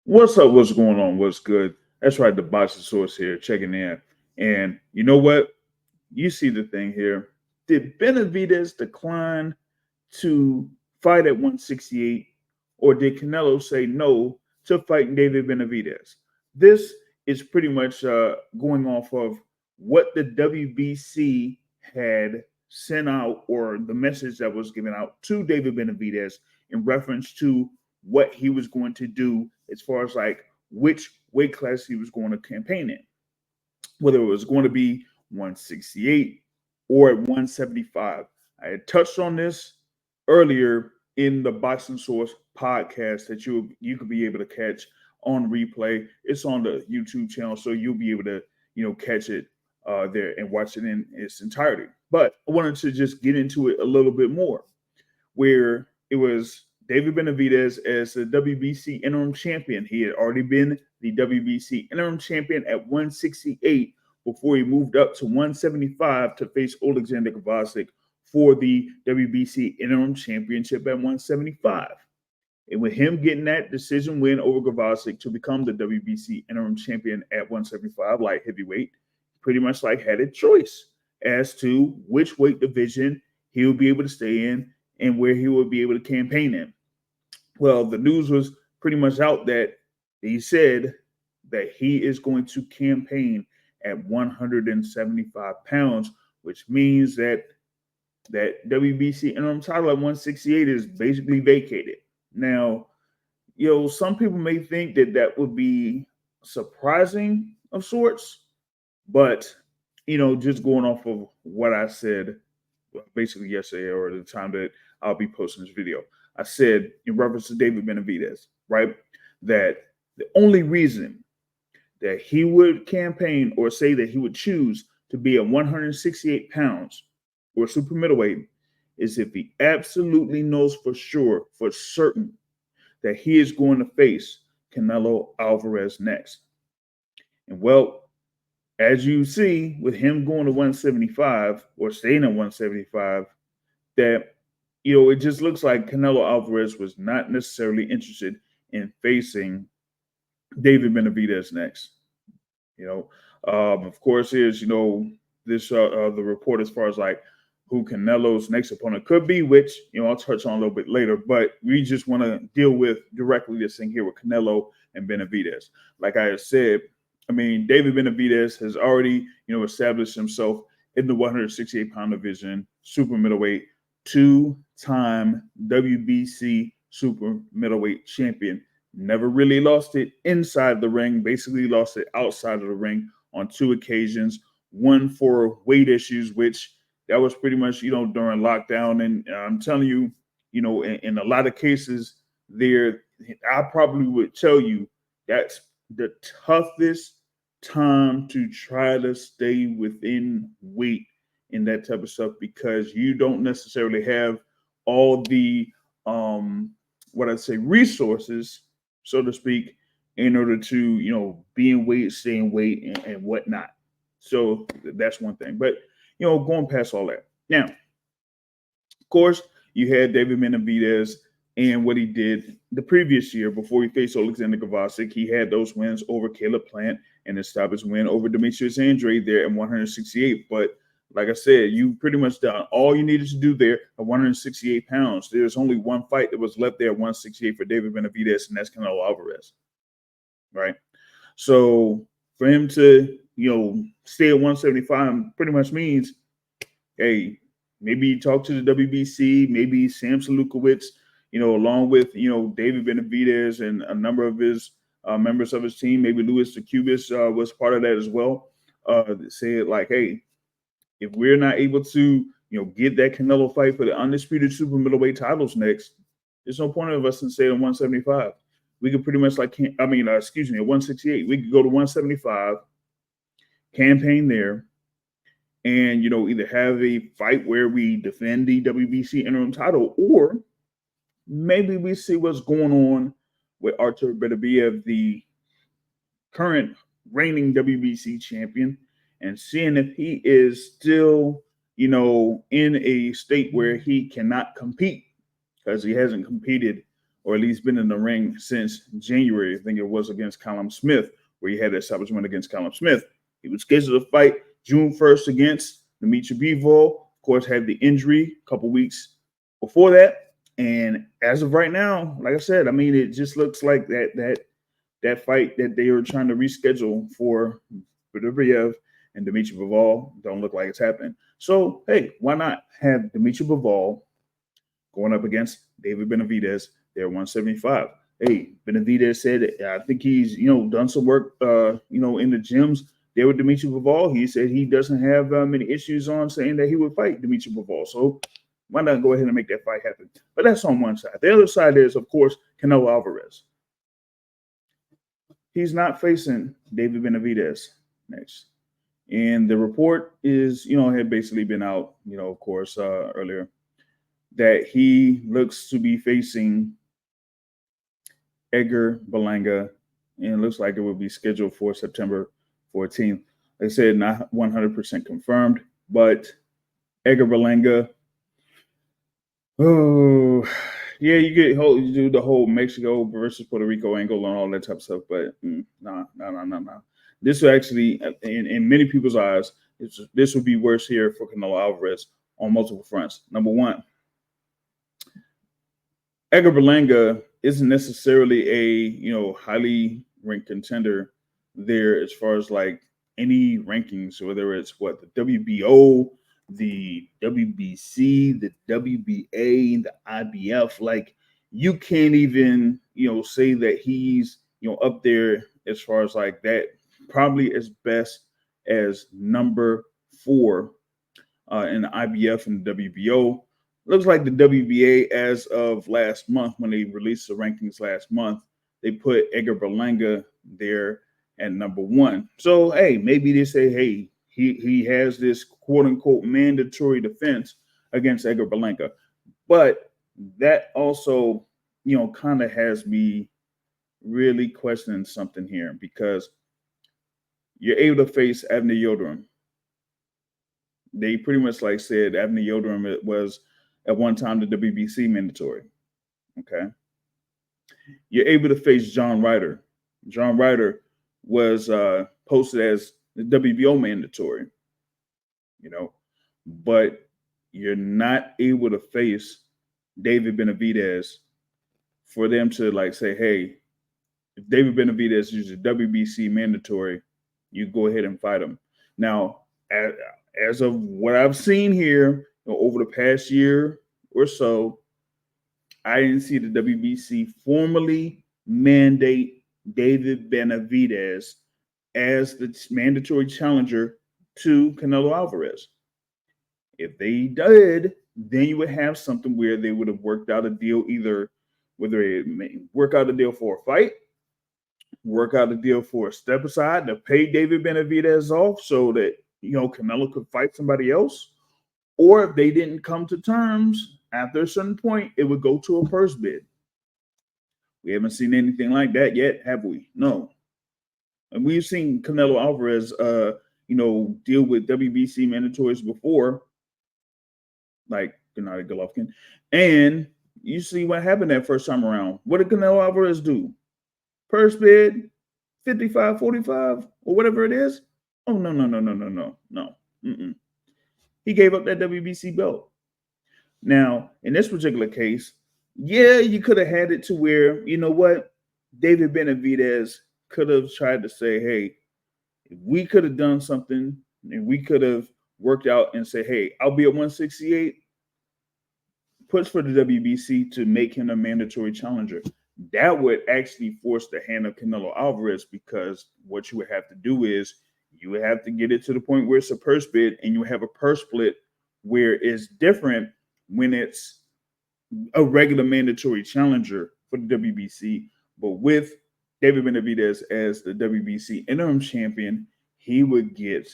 What's up? What's going on? What's good? That's right, the boxing source here, checking in. And you know what? You see the thing here. Did Benavidez decline to fight at 168, or did Canelo say no to fighting David Benavidez? This is pretty much going off of what the WBC had sent out, or the message that was given out to David Benavidez in reference to what he was going to do as far as like which weight class he was going to campaign in, whether it was going to be 168 or at 175. I had touched on this earlier in the Boxing Source podcast that you could be able to catch on replay. It's on the YouTube channel, so you'll be able to catch it there and watch it in its entirety. But I wanted to just get into it a little bit more, where it was David Benavidez as the WBC interim champion. He had already been the WBC interim champion at 168 before he moved up to 175 to face Alexander Kovacic for the WBC interim championship at 175. And with him getting that decision win over Kovacic to become the WBC interim champion at 175 light heavyweight, pretty much like had a choice as to which weight division he would be able to stay in and where he would be able to campaign in. Well, the news was pretty much out that he said that he is going to campaign at 175 pounds, which means that WBC interim title at 168 is basically vacated. Now, some people may think that that would be surprising of sorts, but, just going off of what I said basically yesterday or the time that I'll be posting this video, I said in reference to David Benavidez, right, that the only reason that he would campaign or say that he would choose to be at 168 pounds or super middleweight is if he absolutely knows for sure, for certain, that he is going to face Canelo Alvarez next. And well, as you see, with him going to 175 or staying at 175, that it just looks like Canelo Alvarez was not necessarily interested in facing David Benavidez next. Of course, is this the report as far as like who Canelo's next opponent could be, which I'll touch on a little bit later. But we just want to deal with directly this thing here with Canelo and Benavidez. Like I said, David Benavidez has already established himself in the 168-pound division, super middleweight, two-time WBC super middleweight champion. Never really lost it inside the ring, basically lost it outside of the ring on two occasions, one for weight issues, which that was pretty much, during lockdown. And I'm telling you, in a lot of cases there, I probably would tell you that's the toughest time to try to stay within weight in that type of stuff, because you don't necessarily have all the resources, so to speak, in order to be in weight, stay in weight, and whatnot. So that's one thing. But going past all that, now, of course, you had David Benavidez and what he did the previous year before he faced Alexander Kovacic. He had those wins over Caleb Plant and established win over Demetrius Andrade there at 168. But like I said, you pretty much done all you needed to do there at 168 pounds. There's only one fight that was left there at 168 for David Benavidez, and that's Canelo Alvarez, right? So for him to, stay at 175 pretty much means, hey, maybe talk to the WBC, maybe Sam Salukowicz, along with, David Benavidez and a number of his members of his team, maybe Louis DeCubis was part of that as well, said like, hey, if we're not able to, get that Canelo fight for the undisputed super middleweight titles next, there's no point of us in staying at 175. We could pretty much at 168. We could go to 175, campaign there, and, either have a fight where we defend the WBC interim title, or maybe we see what's going on with Artur Beterbiev, the current reigning WBC champion, and seeing if he is still, in a state where he cannot compete, because he hasn't competed or at least been in the ring since January. I think it was against Callum Smith, where he had that savage win against Callum Smith. He was scheduled to fight June 1st against Dimitri Bivol. Of course, had the injury a couple weeks before that. And as of right now, like I said, I mean, it just looks like that fight that they were trying to reschedule for Benavidez and Dimitri Bivol don't look like it's happening. So, hey, why not have Dimitri Bivol going up against David Benavidez? They're 175. Hey, Benavidez said, I think he's, done some work, in the gyms there with Dimitri Bivol. He said he doesn't have many issues on saying that he would fight Dimitri Bivol. So why not go ahead and make that fight happen? But that's on one side. The other side is, of course, Canelo Alvarez. He's not facing David Benavidez next. And the report is, had basically been out, of course, earlier, that he looks to be facing Edgar Berlanga, and it looks like it will be scheduled for September 14th. They said not 100% confirmed, but Edgar Berlanga, oh, yeah, you do the whole Mexico versus Puerto Rico angle and all that type of stuff, but no. This will actually, in many people's eyes, this would be worse here for Canelo Alvarez on multiple fronts. Number one, Edgar Berlanga isn't necessarily a highly ranked contender there as far as like any rankings, whether it's the WBO, the WBC, the WBA, the IBF. Like, you can't even say that he's up there as far as like that. Probably as best as number 4 in the IBF and the WBO. Looks like the WBA, as of last month, when they released the rankings last month, they put Edgar Berlanga there at number 1. So, hey, maybe they say, hey, he has this quote-unquote mandatory defense against Edgar Berlanga. But that also, kind of has me really questioning something here, because you're able to face Avner Yildirim. They pretty much said Avner Yildirim was at one time the WBC mandatory. Okay. You're able to face John Ryder. John Ryder was posted as the WBO mandatory, but you're not able to face David Benavidez for them to say, hey, if David Benavidez is a WBC mandatory, you go ahead and fight him. Now, as of what I've seen here over the past year or so, I didn't see the WBC formally mandate David Benavidez as the mandatory challenger to Canelo Alvarez. If they did, then you would have something where they would have worked out a deal, either whether it work out a deal for a fight, work out a deal for a step aside to pay David Benavidez off so that Canelo could fight somebody else, or if they didn't come to terms after a certain point, it would go to a purse bid. We haven't seen anything like that yet, have we? No. And we've seen Canelo Alvarez, deal with WBC mandatories before, like Gennady Golovkin, and you see what happened that first time around. What did Canelo Alvarez do? Purse bid, 55-45 or whatever it is. Oh, no. He gave up that WBC belt. Now, in this particular case, yeah, you could have had it to where, David Benavidez could have tried to say, hey, if we could have done something and we could have worked out and say, hey, I'll be at 168, push for the WBC to make him a mandatory challenger. That would actually force the hand of Canelo Alvarez, because what you would have to do is you would have to get it to the point where it's a purse bid, and you have a purse split where it's different when it's a regular mandatory challenger for the WBC. But with David Benavidez as the WBC interim champion, he would get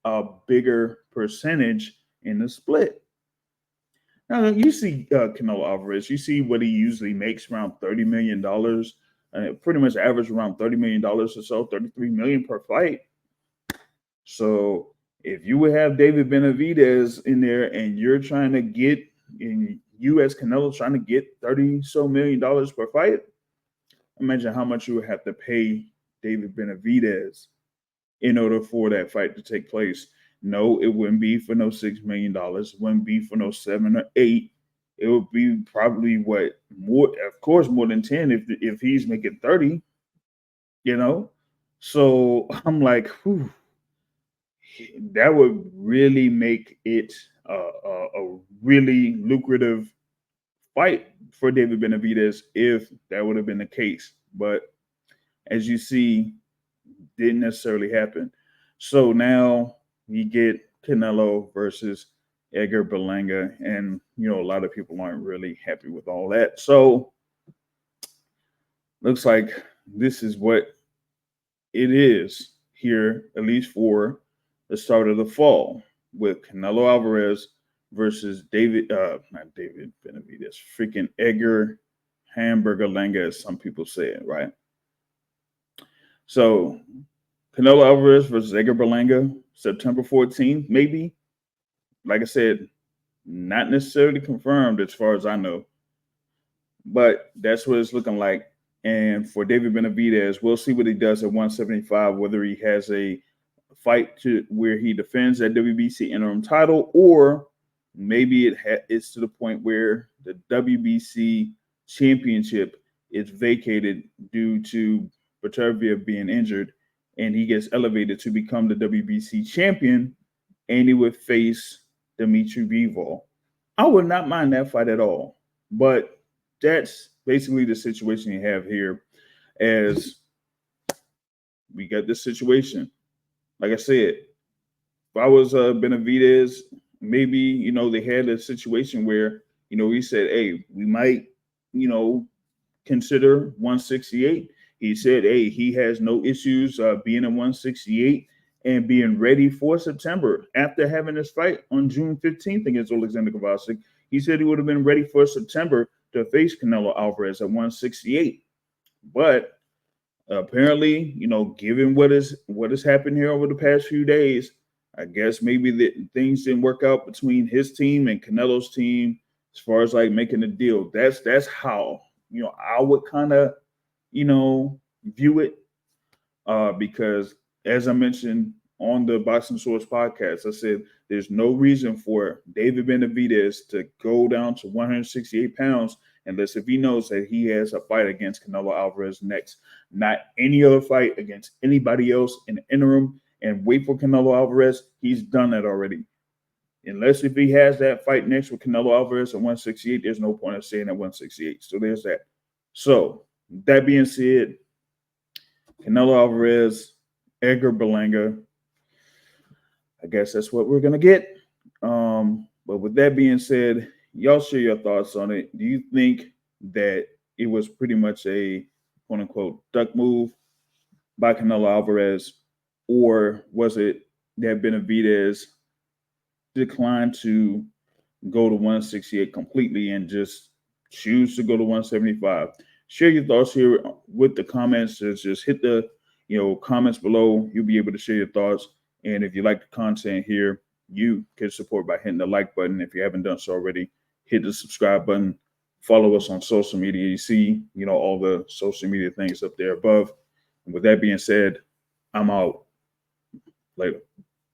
a bigger percentage in the split. Now, you see Canelo Alvarez, you see what he usually makes, around $30 million, pretty much average around $30 million or so, $33 million per fight. So if you would have David Benavidez in there and you're trying to get, and you as Canelo trying to get $30 million per fight, imagine how much you would have to pay David Benavidez in order for that fight to take place. No, it wouldn't be for no $6 million. It wouldn't be for no 7 or 8. It would be probably what more, of course, more than 10 if he's making 30. You know, so I'm like, whew, that would really make it a really lucrative fight for David Benavidez if that would have been the case. But as you see, didn't necessarily happen. So now you get Canelo versus Edgar Berlanga, and a lot of people aren't really happy with all that. So looks like this is what it is here, at least for the start of the fall, with Canelo Alvarez versus not David Benavidez, freaking Edgar Hamburger Langa, as some people say it, right? So Canelo Alvarez versus Edgar Berlanga, September 14th, maybe. Like I said, not necessarily confirmed as far as I know, but that's what it's looking like. And for David Benavidez, we'll see what he does at 175, whether he has a fight to where he defends that WBC interim title, or maybe it's to the point where the WBC championship is vacated due to Batervia being injured, and he gets elevated to become the WBC champion, and he would face Dimitri Bivol. I would not mind that fight at all, but that's basically the situation you have here. As we got this situation, like I said, if I was Benavidez, maybe they had a situation where he said, "Hey, we might consider 168." He said, "Hey, he has no issues being at 168 and being ready for September after having this fight on June 15th against Alexander Kovacic." He said he would have been ready for September to face Canelo Alvarez at 168. But apparently, given what has happened here over the past few days, I guess maybe that things didn't work out between his team and Canelo's team as far as like making a deal. That's how I would kind of view it, because as I mentioned on the Boxing Source podcast, I said there's no reason for David Benavidez to go down to 168 pounds unless if he knows that he has a fight against Canelo Alvarez next, not any other fight against anybody else in the interim, and wait for Canelo Alvarez. He's done that already. Unless if he has that fight next with Canelo Alvarez at 168, there's no point of staying at 168. So there's that. So that being said, Canelo Alvarez, Edgar Berlanga, I guess that's what we're gonna get. But with that being said, y'all share your thoughts on it. Do you think that it was pretty much a quote unquote duck move by Canelo Alvarez, or was it that Benavidez declined to go to 168 completely and just choose to go to 175? Share your thoughts here with the comments. Just hit the comments below. You'll be able to share your thoughts. And if you like the content here, you can support by hitting the like button. If you haven't done so already, hit the subscribe button. Follow us on social media. You see, all the social media things up there above. And with that being said, I'm out. Later.